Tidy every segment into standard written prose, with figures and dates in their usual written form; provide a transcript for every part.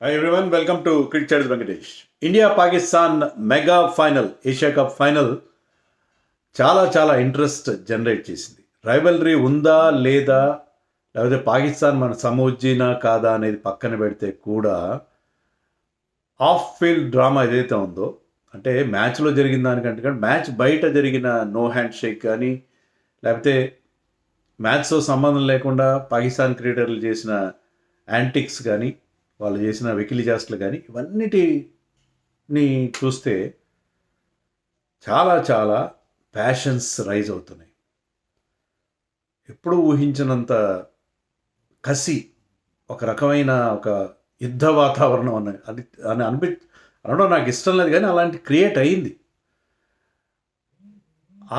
Hi everyone, welcome to Cricket Chat with Venkatesh. India Pakistan mega final, Asia cup final చాలా చాలా interest generate చేసింది. Rivalry ఉందా లేదా, లేకపోతే పాకిస్తాన్ మన సమోజ్జీనా కాదా అనేది పక్కన పెడితే కూడా ఆఫ్ ఫీల్డ్ డ్రామా ఏదైతే ఉందో, అంటే మ్యాచ్లో జరిగిన దానికంటే కానీ మ్యాచ్ బయట జరిగిన నో హ్యాండ్ షేక్ కానీ, లేకపోతే మ్యాచ్తో సంబంధం లేకుండా పాకిస్తాన్ క్రికెటర్లు చేసిన యాంటిక్స్ కానీ, వాళ్ళు చేసిన వెకిలి చేష్టలు కానీ, ఇవన్నిటిని చూస్తే చాలా చాలా ప్యాషన్స్ రైజ్ అవుతున్నాయి. ఎప్పుడు ఊహించినంత కసి, ఒక రకమైన ఒక యుద్ధ వాతావరణం అని అనడం నాకు ఇష్టం లేదు, కానీ అలాంటి క్రియేట్ అయింది.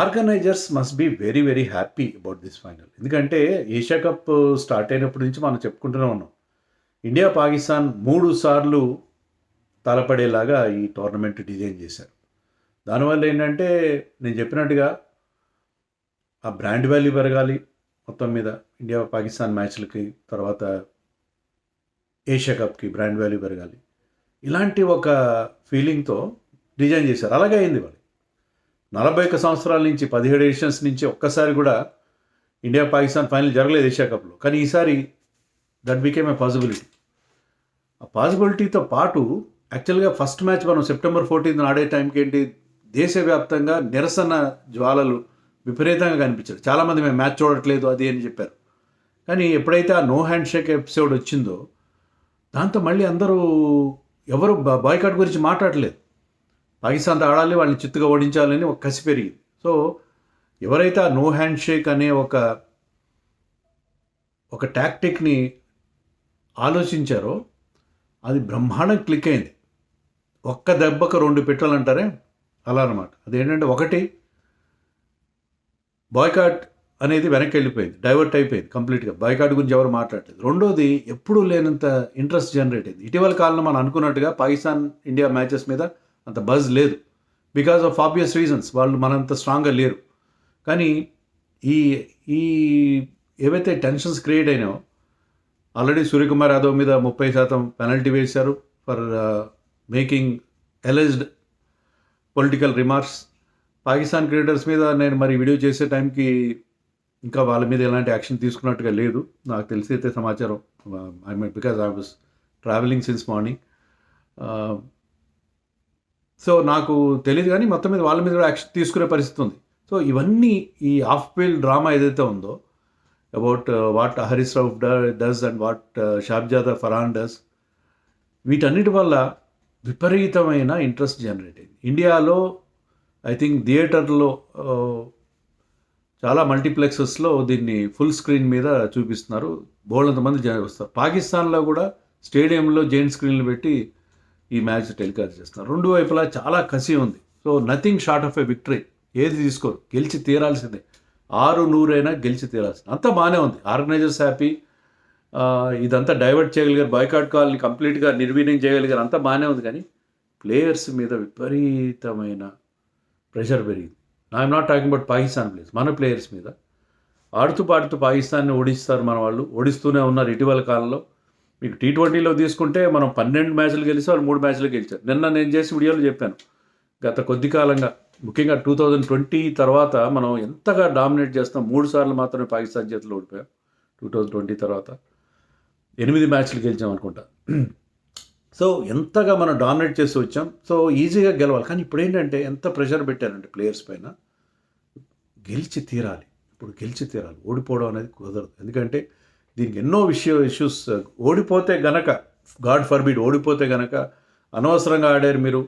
Organizers must be very very happy about this final. ఎందుకంటే ఏషియా కప్ స్టార్ట్ అయినప్పటి నుంచి మనం చెప్పుకుంటూనే ఉన్నాం, ఇండియా పాకిస్తాన్ 3 సార్లు తలపడేలాగా ఈ టోర్నమెంట్ డిజైన్ చేశారు. దానివల్ల ఏంటంటే నేను చెప్పినట్టుగా ఆ బ్రాండ్ వాల్యూ పెరగాలి మొత్తం మీద. ఇండియా పాకిస్తాన్ మ్యాచ్లకి తర్వాత ఏషియా కప్కి బ్రాండ్ వాల్యూ పెరగాలి, ఇలాంటి ఒక ఫీలింగ్తో డిజైన్ చేశారు. అలాగే అయింది. వాళ్ళు 41 సంవత్సరాల నుంచి 17 ఎడిషన్స్ నుంచి ఒక్కసారి కూడా ఇండియా పాకిస్తాన్ ఫైనల్ జరగలేదు ఏషియా కప్లో. కానీ ఈసారి దట్ బికేమ్ ఏ పాసిబిలిటీ. ఆ పాసిబిలిటీతో పాటు యాక్చువల్గా ఫస్ట్ మ్యాచ్ మనం సెప్టెంబర్ 14 ఆడే టైంకి ఏంటి, దేశవ్యాప్తంగా నిరసన జ్వాలలు విపరీతంగా కనిపించారు. చాలామంది మేము మ్యాచ్ చూడట్లేదు అది అని చెప్పారు. కానీ ఎప్పుడైతే ఆ నో హ్యాండ్ షేక్ ఎపిసోడ్ వచ్చిందో, దాంతో మళ్ళీ అందరూ ఎవరు బాయ్కాట్ గురించి మాట్లాడలేదు. పాకిస్తాన్తో ఆడాలి, వాళ్ళని చిత్తుగా ఓడించాలని ఒక కసి పెరిగింది. సో ఎవరైతే ఆ నో హ్యాండ్ షేక్ అనే ఒక టాక్టిక్ని ఆలోచించారో అది బ్రహ్మాండం క్లిక్ అయింది. ఒక్క దెబ్బకు 2 పెట్టాలంటారే అలా అనమాట. అదేంటంటే, ఒకటి బాయ్కాట్ అనేది వెనక్కి వెళ్ళిపోయింది, డైవర్ట్ అయిపోయింది కంప్లీట్గా. బాయ్కాట్ గురించి ఎవరు మాట్లాడలేదు. రెండోది, ఎప్పుడూ లేనంత ఇంట్రెస్ట్ జనరేట్ అయింది. ఇటీవల కాలంలో మనం అనుకున్నట్టుగా పాకిస్తాన్ ఇండియా మ్యాచెస్ మీద అంత బజ్ లేదు, బికాజ్ ఆఫ్ ఆబ్వియస్ రీజన్స్. వాళ్ళు మనంత స్ట్రాంగ్గా లేరు. కానీ ఈ ఈ ఏవైతే టెన్షన్స్ క్రియేట్ అయినాయో, ఆల్రెడీ సూర్యకుమార్ యాదవ్ మీద 30% పెనల్టీ వేశారు for making alleged political remarks. Pakistan cricketers మీద నేను మరి వీడియో చేసే టైంకి ఇంకా వాళ్ళ మీద ఎలాంటి యాక్షన్ తీసుకున్నట్టుగా లేదు నాకు తెలిసి అయితే సమాచారం. Because I was travelling since morning. So నాకు తెలియదు, కానీ మొత్తం మీద వాళ్ళ మీద కూడా యాక్షన్ తీసుకునే పరిస్థితి ఉంది. సో ఇవన్నీ ఈ ఆఫ్ ఫీల్డ్ డ్రామా ఏదైతే ఉందో, about what Haris Rauf does and what Sahibzada Farhan does, వీటన్నిటి వల్ల విపరీతమైన ఇంట్రెస్ట్ జనరేట్ అయింది. ఇండియాలో ఐ థింక్ థియేటర్లో చాలా మల్టీప్లెక్సెస్లో దీన్ని ఫుల్ స్క్రీన్ మీద చూపిస్తున్నారు, బోల్డంతమంది జనం వస్తారు. పాకిస్తాన్లో కూడా స్టేడియంలో జైంట్ స్క్రీన్లు పెట్టి ఈ మ్యాచ్ టెలికాస్ట్ చేస్తున్నారు. రెండు వైపులా చాలా కసి ఉంది. So nothing short of A victory. ఏది తీసుకోరు, గెలిచి తీరాల్సిందే. 6-100 అయినా గెలిచి తీరాల్సింది. అంతా బాగానే ఉంది, ఆర్గనైజర్స్ హ్యాపీ, ఇదంతా డైవర్ట్ చేయగలిగారు, బాయ్కాట్ కాల్ని కంప్లీట్గా నిర్వీర్యం చేయగలిగారు, అంతా బాగానే ఉంది. కానీ ప్లేయర్స్ మీద విపరీతమైన ప్రెషర్ పెరిగింది. I'm not talking about Pakistan players, మన ప్లేయర్స్ మీద. ఆడుతూ పాడుతూ పాకిస్తాన్ని ఓడిస్తారు మన వాళ్ళు, ఓడిస్తూనే ఉన్నారు ఇటీవల కాలంలో. మీకు T20లో తీసుకుంటే మనం 12 మ్యాచ్లు గెలిచి వాళ్ళు 3 మ్యాచ్లు గెలిచారు. నిన్న నేను చేసి వీడియోలో చెప్పాను, గత కొద్ది కాలంగా ముఖ్యంగా 2020 తర్వాత మనం ఎంతగా డామినేట్ చేస్తాం. 3 సార్లు మాత్రమే పాకిస్తాన్ చేతిలో ఓడిపోయాం 2020 తర్వాత. 8 మ్యాచ్లు గెలిచాం అనుకుంటా. సో ఎంతగా మనం డామినేట్ చేసి వచ్చాం. సో ఈజీగా గెలవాలి. కానీ ఇప్పుడు ఏంటంటే ఎంత ప్రెషర్ పెట్టారంటే ప్లేయర్స్ పైన, గెలిచి తీరాలి, ఇప్పుడు గెలిచి తీరాలి, ఓడిపోవడం అనేది కుదరదు. ఎందుకంటే దీనికి ఎన్నో ఇష్యూస్. ఓడిపోతే గనక, గాడ్ ఫర్బిడ్, ఓడిపోతే గనక అనవసరంగా ఆడారు మీరు,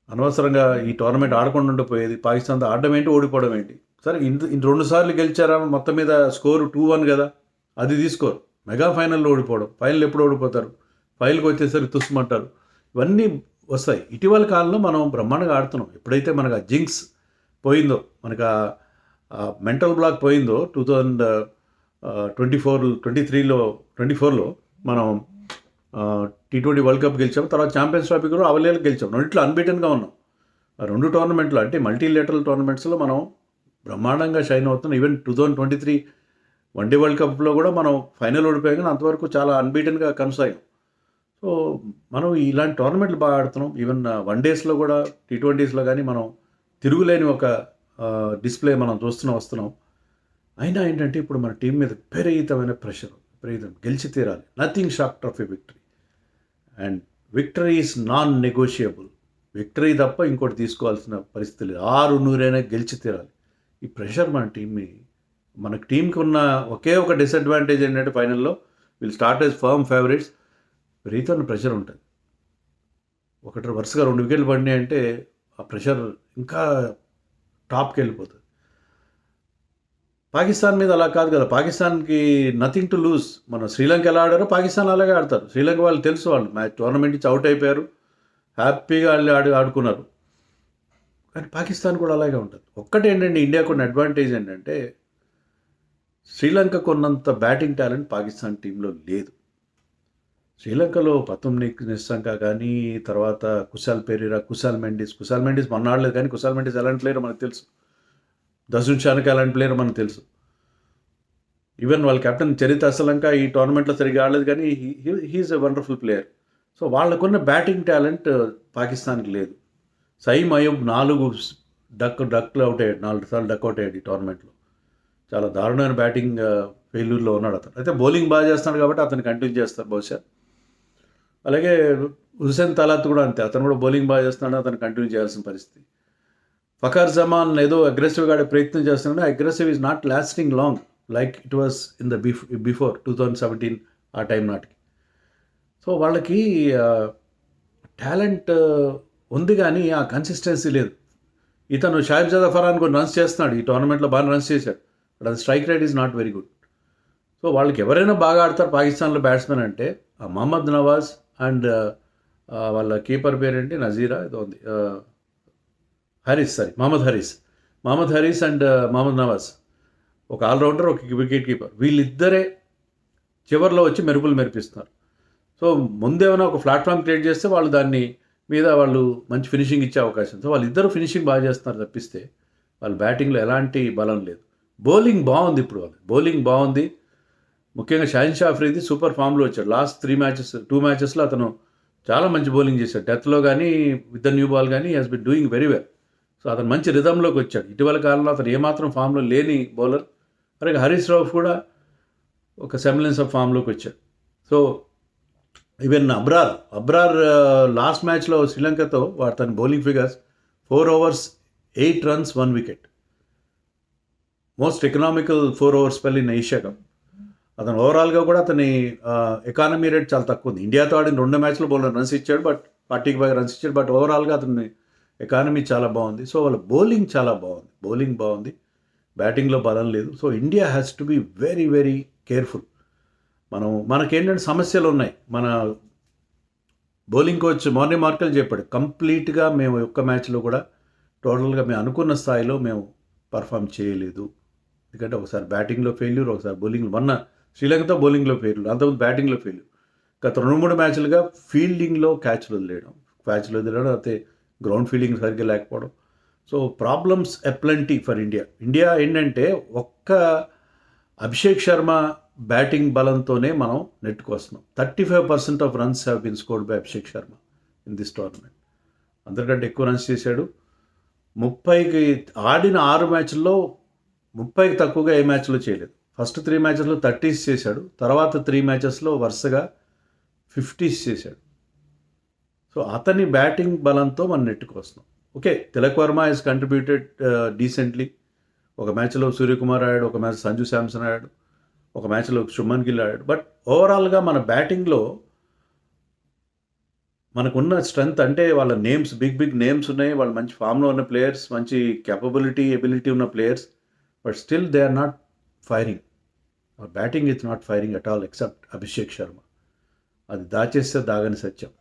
అనవసరంగా ఈ టోర్నమెంట్ ఆడకుండా ఉండిపోయేది. పాకిస్తాన్తో ఆడడం ఏంటి, ఓడిపోవడం ఏంటి. సరే 2 సార్లు గెలిచారా, మొత్తం మీద స్కోరు 2-1 కదా, అది తీసుకోరు. మెగా ఫైనల్లో ఓడిపోవడం, ఫైనల్ ఎప్పుడు ఓడిపోతారు, ఫైనల్కి వచ్చేసరికి తుస్సుమంటారు, ఇవన్నీ వస్తాయి. ఇటీవల కాలంలో మనం బ్రహ్మాండంగా ఆడుతున్నాం. ఎప్పుడైతే మనకు ఆ జింక్స్ పోయిందో, మనకు ఆ మెంటల్ బ్లాక్ పోయిందో, 2024లో మనం T20 వరల్డ్ కప్ గెలిచాం, తర్వాత ఛాంపియన్స్ ట్రోఫీ కూడా అవలేలకు గెలిచాం. రెండిట్లో అన్బీటన్గా ఉన్నాం. ఆ 2 టోర్నమెంట్లు అంటే మల్టీలేటరల్ టోర్నమెంట్స్లో మనం బ్రహ్మాండంగా షైన్ అవుతున్నాం. ఈవెన్ 2023 వన్డే వరల్డ్ కప్లో కూడా మనం ఫైనల్ ఓడిపోయాం, కానీ అంతవరకు చాలా అన్బీటన్గా కొనసాగాం. సో మనం ఇలాంటి టోర్నమెంట్లు బాగా ఆడుతున్నాం. ఈవెన్ వన్ డేస్లో కూడా T20స్లో కానీ మనం తిరుగులేని ఒక డిస్ప్లే మనం వస్తున్నాం. అయినా ఏంటంటే ఇప్పుడు మన టీం మీద విపరీతమైన ప్రెషర్, గెలిచి తీరాలి. Nothing short of a victory, and victory is non negotiable. Victory తప్ప ఇంకోటి తీసుకోవాల్సిన పరిస్థితి లేదు. 6-100 గెలిచి తీరాలి. ఈ ప్రెషర్ మన టీంకి ఉన్న ఒకే ఒక డిసడ్వాంటేజ్ ఏంటంటే ఫైనల్లో వీళ్ళు స్టార్ట్ యాజ్ ఫర్మ్ ఫేవరెట్స్. విపరీతమైన ప్రెషర్ ఉంటుంది. వరుసగా 2 వికెట్లు పడినాయి అంటే ఆ ప్రెషర్ ఇంకా టాప్కి వెళ్ళిపోతుంది. పాకిస్తాన్ మీద అలా కాదు కదా. పాకిస్తాన్కి నథింగ్ టు లూజ్. మన శ్రీలంక ఎలా ఆడారో పాకిస్తాన్ అలాగే ఆడతారు. శ్రీలంక వాళ్ళు తెలుసు, వాళ్ళు టోర్నమెంట్ నుంచి అవుట్ అయిపోయారు, హ్యాపీగా వాళ్ళు ఆడుకున్నారు. కానీ పాకిస్తాన్ కూడా అలాగే ఉంటుంది. ఒక్కటేంటంటే ఇండియాకు ఉన్న అడ్వాంటేజ్ ఏంటంటే శ్రీలంకకు ఉన్నంత బ్యాటింగ్ టాలెంట్ పాకిస్తాన్ టీంలో లేదు. శ్రీలంకలో పతుమ్నిక్ నిస్సంక కానీ, తర్వాత కుశాల్ పెరీరా, కుశాల్ మెండిస్ మొన్న ఆడలేదు, కానీ కుశాల్ మెండిస్ ఎలాంటి ప్లేయర్ మనకు తెలుసు. దసున్ షానక ఎలాంటి ప్లేయర్ మనకు తెలుసు. ఈవెన్ వాళ్ళ కెప్టెన్ చరిత్ అసలంక ఈ టోర్నమెంట్లో సరిగ్గా ఆడలేదు, కానీ he's a wonderful player. So వాళ్ళకున్న బ్యాటింగ్ టాలెంట్ పాకిస్తాన్కి లేదు. సయీమ్ అయూబ్ 4 డక్లు అవుట్ అయ్యాడు, 4 సార్లు డక్ అవుట్ అయ్యాడు ఈ టోర్నమెంట్లో. చాలా దారుణమైన బ్యాటింగ్ ఫెయిల్యూర్లో ఉన్నాడు అతను. అయితే బౌలింగ్ బాగా చేస్తున్నాడు కాబట్టి అతను కంటిన్యూ చేస్తారు బహుశా. అలాగే హుసేన్ తలాత్ కూడా అంతే, అతను కూడా బౌలింగ్ బాగా చేస్తున్నాడు, అతను కంటిన్యూ చేయాల్సిన పరిస్థితి. ఫఖర్ జమాన్ ఏదో అగ్రెసివ్గా ఆడే ప్రయత్నం చేస్తున్నాడు. Aggressive is not lasting long like it was in the before 2017 ఆ టైం నాటికి. సో వాళ్ళకి టాలెంట్ ఉంది, కానీ ఆ కన్సిస్టెన్సీ లేదు. ఇతను షాయిబ్ జాదా ఫరాన్ కొన్ని రన్స్ చేస్తున్నాడు, ఈ టోర్నమెంట్లో బాగా రన్స్ చేశాడు, బట్ అది strike rate is not very good. So వాళ్ళకి ఎవరైనా బాగా ఆడతారు పాకిస్తాన్లో బ్యాట్స్మెన్ అంటే మహమ్మద్ నవాజ్ అండ్ వాళ్ళ కీపర్ పేరేంటి, నజీరా ఏదో ఉంది, మహమ్మద్ హరీస్ అండ్ మహమ్మద్ నవాజ్, ఒక ఆల్రౌండర్, ఒక వికెట్ కీపర్. వీళ్ళిద్దరే చివరిలో వచ్చి మెరుపులు మెరిపిస్తున్నారు. సో ముందేమైనా ఒక ప్లాట్ఫామ్ క్రియేట్ చేస్తే వాళ్ళు దాన్ని మీద వాళ్ళు మంచి ఫినిషింగ్ ఇచ్చే అవకాశం. సో వాళ్ళిద్దరూ ఫినిషింగ్ బాగా చేస్తున్నారు తప్పిస్తే వాళ్ళ బ్యాటింగ్లో ఎలాంటి బలం లేదు. బౌలింగ్ బాగుంది, ఇప్పుడు వాళ్ళు బౌలింగ్ బాగుంది. ముఖ్యంగా షాహిన్ షా అఫ్రీది సూపర్ ఫామ్లో వచ్చాడు. లాస్ట్ 2 మ్యాచెస్లో అతను చాలా మంచి బౌలింగ్ చేశాడు. డెత్లో కానీ విత్ ద న్యూ బాల్ కానీ he's been doing very well. So అతను మంచి రిథంలోకి వచ్చాడు. ఇటీవల కాలంలో అతను ఏమాత్రం ఫామ్లో లేని బౌలర్. అలాగే హరీష్ రావు కూడా ఒక సెమిలెన్స్ ఆఫ్ ఫామ్లోకి వచ్చాడు. సో ఈవెన్ అబ్రార్ లాస్ట్ మ్యాచ్లో శ్రీలంకతో తన bowling figures 4 overs 8 runs 1 wicket, most economical 4 over spell in Asia cup. అతను ఓవరాల్గా కూడా అతని ఎకానమీ రేట్ చాలా తక్కువ ఉంది. ఇండియాతో ఆడిన 2 మ్యాచ్లో బౌలర్ రన్స్ ఇచ్చాడు, బట్ 40కి పైగా రన్స్ ఇచ్చాడు, బట్ ఓవరాల్గా అతని ఎకానమీ చాలా బాగుంది. సో వాళ్ళ బౌలింగ్ చాలా బాగుంది, బ్యాటింగ్లో బలం లేదు. So India has to be very very careful. మనకేంటంటే సమస్యలు ఉన్నాయి. మన బౌలింగ్ కోచ్ మార్నింగ్ మార్కెల్ చెప్పాడు, కంప్లీట్గా మేము ఒక్క మ్యాచ్లో కూడా టోటల్గా మేము అనుకున్న స్థాయిలో మేము పర్ఫామ్ చేయలేదు. ఎందుకంటే ఒకసారి బ్యాటింగ్లో ఫెయిల్యూర్, ఒకసారి బౌలింగ్లో, మొన్న శ్రీలంకతో బౌలింగ్లో ఫెయిల్యూర్, అంతకుముందు బ్యాటింగ్లో ఫెయిల్యూర్. గత 2-3 మ్యాచ్లుగా ఫీల్డింగ్లో క్యాచ్లు వదిలేయడం, అయితే గ్రౌండ్ ఫీల్డింగ్ సరిగ్గా లేకపోవడం. So problems aplenty for India ఏంటంటే ఒక్క అభిషేక్ శర్మ బ్యాటింగ్ బలంతోనే మనం నెట్టుకొస్తున్నాం. 35% of runs have been scored by Abhishek Sharma in this tournament. అందరికంటే ఎక్కువ రన్స్ చేశాడు. 30కి ఆడిన 6 మ్యాచ్ల్లో 30కి తక్కువగా ఏ మ్యాచ్లో చేయలేదు. ఫస్ట్ 3 మ్యాచెస్లో 30s చేశాడు, తర్వాత 3 మ్యాచెస్లో వరుసగా 50s చేశాడు. సో అతని బ్యాటింగ్ బలంతో మనం నెట్టుకొస్తున్నాం. Okay, Tilak Varma he's contributed decently. ఒక మ్యాచ్లో సూర్యకుమార్ ఆడాడు, ఒక మ్యాచ్ సంజు శాంసన్ ఆడాడు, ఒక మ్యాచ్లో శుభ్మన్ గిల్ ఆడాడు. బట్ ఓవరాల్గా మన బ్యాటింగ్లో మనకున్న స్ట్రెంగ్త్ అంటే వాళ్ళ నేమ్స్, బిగ్ నేమ్స్ ఉన్నాయి, వాళ్ళు మంచి ఫామ్లో ఉన్న ప్లేయర్స్, మంచి ఎబిలిటీ ఉన్న players, but still they are not firing. Our batting is not firing at all except Abhishek Sharma. అది దాచేస్తే దాగని సత్యం.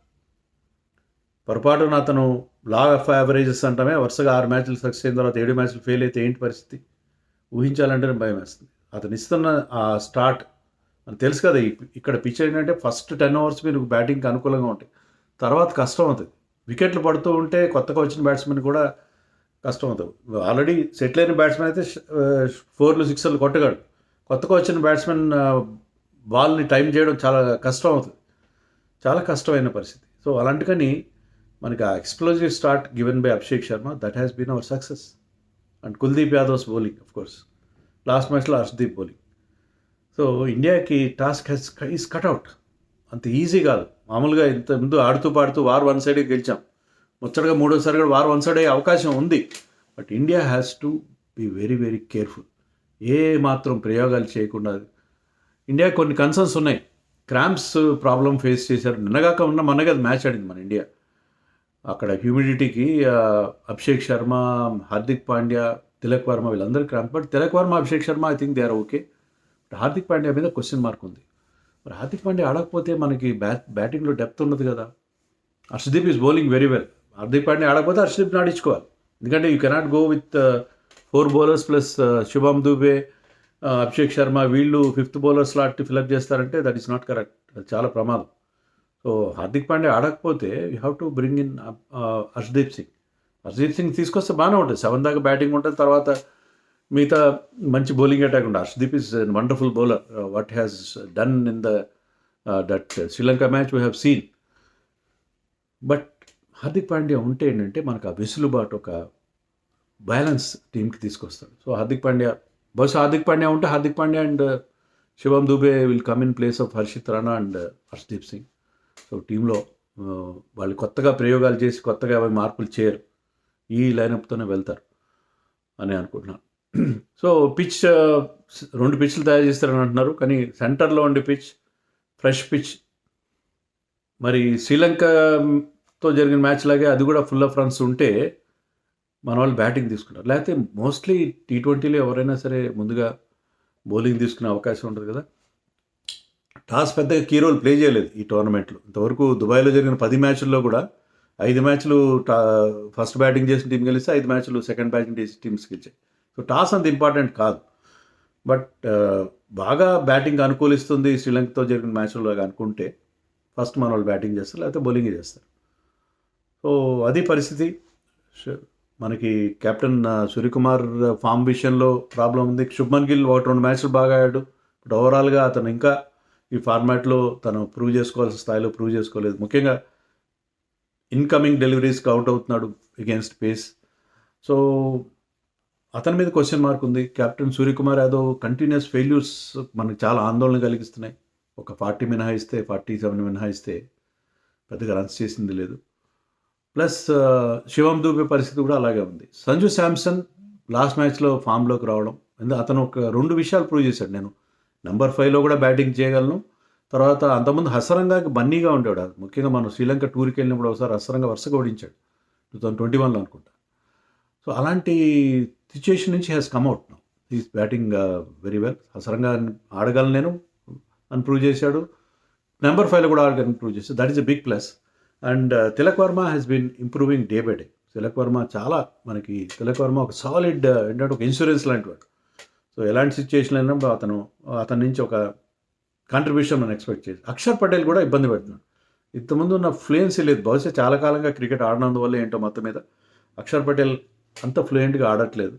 పొరపాటున అతను లా ఆఫ్ యావరేజెస్ అంటామే, వరుసగా 6 మ్యాచ్లు సక్సెస్ అయిన తర్వాత 7 మ్యాచ్లు ఫెయిల్ అయితే ఏంటి పరిస్థితి ఊహించాలంటేనే భయం వేస్తుంది. అతను ఇస్తున్న ఆ స్టార్ట్ మనకు తెలుసు కదా. ఇక్కడ పిచ్ ఏంటంటే ఫస్ట్ 10 overs మీరు బ్యాటింగ్కి అనుకూలంగా ఉంటాయి, తర్వాత కష్టం అవుతుంది. వికెట్లు పడుతూ ఉంటే కొత్తగా వచ్చిన బ్యాట్స్మెన్ కూడా కష్టం అవుతుంది. ఆల్రెడీ సెటిల్ అయిన బ్యాట్స్మెన్ అయితే 4లు 6లు కొట్టగలడు. కొత్తగా వచ్చిన బ్యాట్స్మెన్ బాల్ని టైం చేయడం చాలా కష్టం అవుతుంది. చాలా కష్టమైన పరిస్థితి. సో అలాంటికని మనకి ఆ explosive start given by Abhishek Sharma that has been our success. And Kuldeep Yadav's bowling of course. Last మ్యాచ్‌లో హర్షదీప్ బౌలింగ్. సో ఇండియాకి టాస్క్ ఈస్ కట్అవుట్. అంత ఈజీ కాదు. మామూలుగా ఇంత ముందు ఆడుతూ పాడుతూ వార్ వన్ సైడే గెలిచాం. ముచ్చటగా మూడోసారి కూడా వార్ వన్ సైడ్ అయ్యే అవకాశం ఉంది. But India has to be very very careful. ఏ మాత్రం ప్రయోగాలు చేయకుండా. ఇండియా కొన్ని కన్సర్న్స్ ఉన్నాయి. క్రాంప్స్ ప్రాబ్లం ఫేస్ చేశారు. నిన్నగాక ఉన్న మొన్నగా మ్యాచ్ ఆడింది మన ఇండియా. అక్కడ హ్యూమిడిటీకి అభిషేక్ శర్మ, హార్దిక్ పాండ్యా, తిలక్ వర్మ వీళ్ళందరూ cramp. But Tilak Varma, Abhishek Sharma I think they are okay. But Hardik Pandya మీద క్వశ్చన్ మార్క్ ఉంది. మరి హార్దిక్ పాండ్యా ఆడకపోతే మనకి బ్యాటింగ్లో డెప్త్ ఉన్నది కదా. Harshdeep is bowling very well. Hardik Pandya ఆడకపోతే హర్షదీప్ని ఆడించుకోవాలి. ఎందుకంటే you cannot go with 4 bowlers plus Shubham Dube, Abhishek Sharma వీళ్ళు 5th బౌలర్ స్లాట్ ఫిలప్ చేస్తారంటే దట్ ఈస్ నాట్ కరెక్ట్. అది చాలా ప్రమాదం. సో హార్దిక్ పాండ్యా ఆడకపోతే you have to bring in Harshdeep Singh. Harshdeep Singh తీసుకొస్తే బాగానే ఉంటుంది. 7 దాకా బ్యాటింగ్ ఉంటుంది. తర్వాత మిగతా మంచి బౌలింగ్ అటాక్ ఉంటుంది. Harshdeep is wonderful bowler. What has done in that Sri Lanka match we have seen. But Hardik Pandya ఉంటే ఏంటంటే మనకు ఆ వెసులుబాటు, ఒక బ్యాలెన్స్ టీంకి తీసుకొస్తాడు. సో హార్దిక్ పాండ్యా, బహుశా హార్దిక్ పాండ్యా ఉంటే Hardik Pandya and Shivam Dube will come in place of Harshit Rana and Harshdeep Singh. So టీంలో వాళ్ళు కొత్తగా ప్రయోగాలు చేసి కొత్తగా అవి మార్పులు చేయరు. ఈ లైనప్తోనే వెళ్తారు అని అనుకుంటున్నాను. సో పిచ్ 2 పిచ్లు తయారు చేస్తారని అంటున్నారు. కానీ సెంటర్లో ఉండే పిచ్ ఫ్రెష్ పిచ్. మరి శ్రీలంకతో జరిగిన మ్యాచ్ లాగే అది కూడా ఫుల్ ఆఫ్ రన్స్ ఉంటే మన వాళ్ళు బ్యాటింగ్ తీసుకుంటారు. లేకపోతే మోస్ట్లీ T20లో ఎవరైనా సరే ముందుగా బౌలింగ్ తీసుకునే అవకాశం ఉంటుంది కదా. టాస్ పెద్దగా కీ రోల్ ప్లే చేయలేదు ఈ టోర్నమెంట్లో. ఇంతవరకు దుబాయ్లో జరిగిన 10 మ్యాచ్ల్లో కూడా 5 మ్యాచ్లు ఫస్ట్ బ్యాటింగ్ చేసిన టీం గెలిస్తే 5 మ్యాచ్లు సెకండ్ బ్యాటింగ్ చేసిన టీమ్స్ గెలిచాయి. సో టాస్ అంత ఇంపార్టెంట్ కాదు. బట్ బాగా బ్యాటింగ్ అనుకూలిస్తుంది శ్రీలంకతో జరిగిన మ్యాచ్లో అనుకుంటే ఫస్ట్ మన వాళ్ళు బ్యాటింగ్ చేస్తారు, లేకపోతే బౌలింగ్ చేస్తారు. సో అది పరిస్థితి. మనకి కెప్టెన్ సూర్యకుమార్ ఫామ్ విషయంలో ప్రాబ్లం ఉంది. శుభ్మన్ గిల్ 1-2 మ్యాచ్లు బాగా ఆడాడు. బట్ ఓవరాల్గా అతను ఇంకా ఈ ఫార్మాట్లో తను ప్రూవ్ చేసుకోవాల్సిన స్థాయిలో ప్రూవ్ చేసుకోలేదు. ముఖ్యంగా ఇన్కమింగ్ డెలివరీస్కి అవుట్ అవుతున్నాడు అగేన్స్ట్ పేస్. సో అతని మీద క్వశ్చన్ మార్క్ ఉంది. Captain Suryakumar Yadav continuous failures మనకు చాలా ఆందోళన కలిగిస్తున్నాయి. ఒక 40 మినహాయిస్తే 47 మినహాయిస్తే పెద్దగా రన్స్ చేసింది లేదు. ప్లస్ శివమ్ దూబే పరిస్థితి కూడా అలాగే ఉంది. సంజు శాంసన్ లాస్ట్ మ్యాచ్లో ఫామ్లోకి రావడం, అతను ఒక 2 విషయాలు ప్రూవ్ చేశాడు. నేను నెంబర్ 5లో కూడా బ్యాటింగ్ చేయగలను. తర్వాత అంతకుముందు హసరంగాకి బన్నీగా ఉండేవాడు. ముఖ్యంగా మనం శ్రీలంక టూర్కి వెళ్ళినప్పుడు ఒకసారి హసరంగా వరుసగా ఓడించాడు 2021లో అనుకుంటా. సో అలాంటి సిచ్యుయేషన్ నుంచి has come out now. Is batting very well. Hasaranga ఆడగలను నేను అని ప్రూవ్ చేశాడు. నెంబర్ 5లో కూడా ఆడగలను ప్రూవ్ చేశాడు. That is a big plus. And Tilak Varma has been improving day by day. Tilak Varma Tilak Varma ఒక సాలిడ్, ఏంటంటే ఒక ఇన్సూరెన్స్ లాంటి వాడు. సో ఎలాంటి సిచ్యుయేషన్ అయినప్పుడు అతని నుంచి ఒక కాంట్రిబ్యూషన్ మనం ఎక్స్పెక్ట్ చేసి. అక్షర్ పటేల్ కూడా ఇబ్బంది పెడుతున్నాడు. ఇంతకుముందు ఉన్న ఫ్లూయెన్సీ లేదు. బహుశా చాలా కాలంగా క్రికెట్ ఆడినందువల్ల ఏంటో మొత్తం మీద అక్షర్ పటేల్ అంత ఫ్లూయెంట్గా ఆడట్లేదు.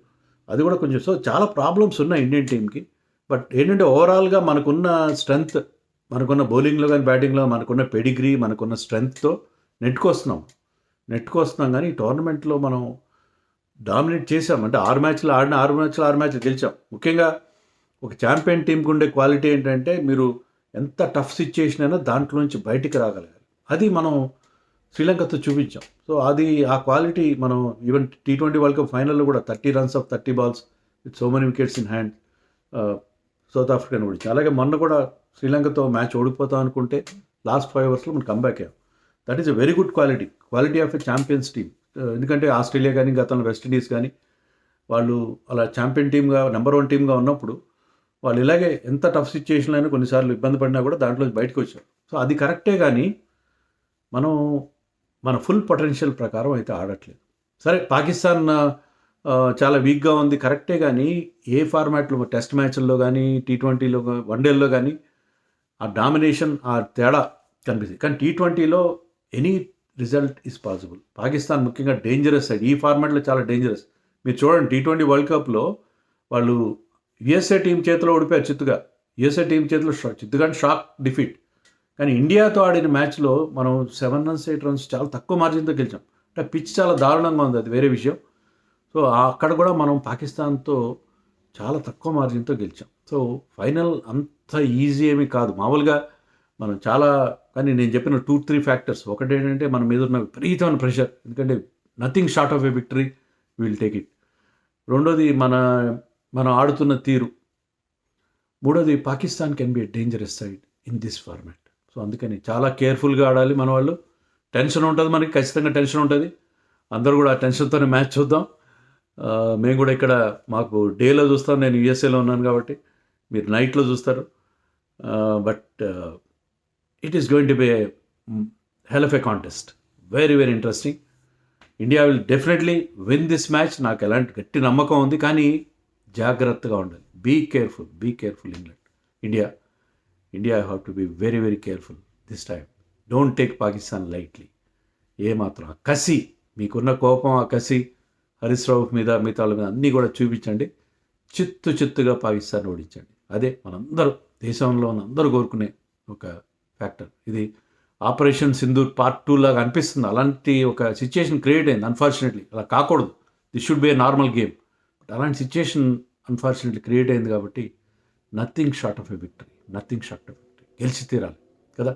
అది కూడా కొంచెం. సో చాలా ప్రాబ్లమ్స్ ఉన్నాయి ఇండియన్ టీంకి. బట్ ఏంటంటే ఓవరాల్గా మనకున్న స్ట్రెంగ్త్, మనకున్న బౌలింగ్లో కానీ బ్యాటింగ్లో మనకున్న పెడిగ్రీ, మనకున్న స్ట్రెంగ్త్తో నెట్టుకొస్తున్నాం. కానీ ఈ టోర్నమెంట్లో మనం డామినేట్ చేసాం. అంటే 6 మ్యాచ్లు ఆడిన 6 మ్యాచ్లు గెలిచాం. ముఖ్యంగా ఒక ఛాంపియన్ టీంకి ఉండే క్వాలిటీ ఏంటంటే మీరు ఎంత టఫ్ సిచ్యుయేషన్ అయినా దాంట్లో నుంచి బయటికి రాగలగాలి. అది మనం శ్రీలంకతో చూపించాం. సో అది ఆ క్వాలిటీ మనం ఈవెన్ T20 వరల్డ్ కప్ ఫైనల్లో కూడా 30 runs of 30 balls with so many wickets in hand South ఆఫ్రికాని ఓడించి. అలాగే మొన్న కూడా శ్రీలంకతో మ్యాచ్ ఓడిపోతాం అనుకుంటే లాస్ట్ 5 overs మనం కంబ్యాక్ అయ్యాం. That is a very good quality of a champions team. ఎందుకంటే ఆస్ట్రేలియా కానీ గతంలో వెస్టిండీస్ కానీ వాళ్ళు అలా ఛాంపియన్ టీమ్గా నెంబర్ 1 టీమ్గా ఉన్నప్పుడు వాళ్ళు ఇలాగే ఎంత టఫ్ సిచ్యుయేషన్లో అయినా కొన్నిసార్లు ఇబ్బంది పడినా కూడా దాంట్లో బయటకు వచ్చారు. సో అది కరెక్టే. కానీ మనం మన ఫుల్ పొటెన్షియల్ ప్రకారం అయితే ఆడట్లేదు. సరే పాకిస్తాన్ చాలా వీక్గా ఉంది కరెక్టే. కానీ ఏ ఫార్మాట్లో టెస్ట్ మ్యాచ్ల్లో కానీ T20లో వన్డేల్లో కానీ ఆ డామినేషన్, ఆ తేడా కనిపిస్తుంది. కానీ T20లో any result is possible. Pakistan ముఖ్యంగా డేంజరస్ సైడ్. ఈ ఫార్మాట్లో చాలా డేంజరస్. మీరు చూడండి T20 వరల్డ్ కప్లో వాళ్ళు USA టీం చేతిలో ఓడిపోయారు చిత్తుగా. USA టీం చేతిలో చిత్తుగా షాక్ డిఫీట్. కానీ ఇండియాతో ఆడిన మ్యాచ్లో మనం 7 runs 8 runs చాలా తక్కువ మార్జిన్తో గెలిచాం. అంటే పిచ్ చాలా దారుణంగా ఉంది, అది వేరే విషయం. సో అక్కడ కూడా మనం పాకిస్తాన్తో చాలా తక్కువ మార్జిన్తో గెలిచాం. సో ఫైనల్ అంత ఈజీ ఏమీ కాదు. మామూలుగా మనం చాలా, కానీ నేను చెప్పిన 2-3 ఫ్యాక్టర్స్. ఒకటి ఏంటంటే మన మీద ఉన్న విపరీతమైన ప్రెషర్, ఎందుకంటే nothing short of A victory, will take it. రెండోది మనం ఆడుతున్న తీరు. మూడోది Pakistan can be a dangerous side in this format. So అందుకని చాలా కేర్ఫుల్గా ఆడాలి మన వాళ్ళు. టెన్షన్ ఉంటుంది మనకి, ఖచ్చితంగా టెన్షన్ ఉంటుంది. అందరూ కూడా ఆ టెన్షన్తోనే మ్యాచ్ చూద్దాం. మేము కూడా ఇక్కడ మాకు డేలో చూస్తాం, నేను యూఎస్ఏలో ఉన్నాను కాబట్టి మీరు నైట్లో చూస్తారు. But it is going to be a hell of a contest, very very interesting. India will definitely win this match, నాకు ఎలాంటి గట్టి నమ్మకం ఉంది. కానీ జాగ్రత్తగా ఉండాలి. Be careful India have to be very very careful this time. Don't take Pakistan lightly. ఏమాత్రం ఆ కసి, మీకున్న కోపం, ఆ కసి హరీష్ రావు మీద, మిగతా వాళ్ళ మీద అన్నీ కూడా చూపించండి. చిత్తుగా పాకిస్తాన్ ఓడించండి. అదే మనందరూ, దేశంలో ఉన్న అందరూ కోరుకునే ఒక ఫ్యాక్టర్. ఇది ఆపరేషన్ సింధూర్ పార్ట్ 2 లాగా అనిపిస్తుంది. అలాంటి ఒక సిచ్యుయేషన్ క్రియేట్ అయింది. అన్ఫార్చునేట్లీ అలా కాకూడదు. This should be A normal game. But అలాంటి సిచ్యుయేషన్ అన్ఫార్చునేట్లీ క్రియేట్ అయింది కాబట్టి nothing short of a victory, గెలిచి తీరాలి కదా.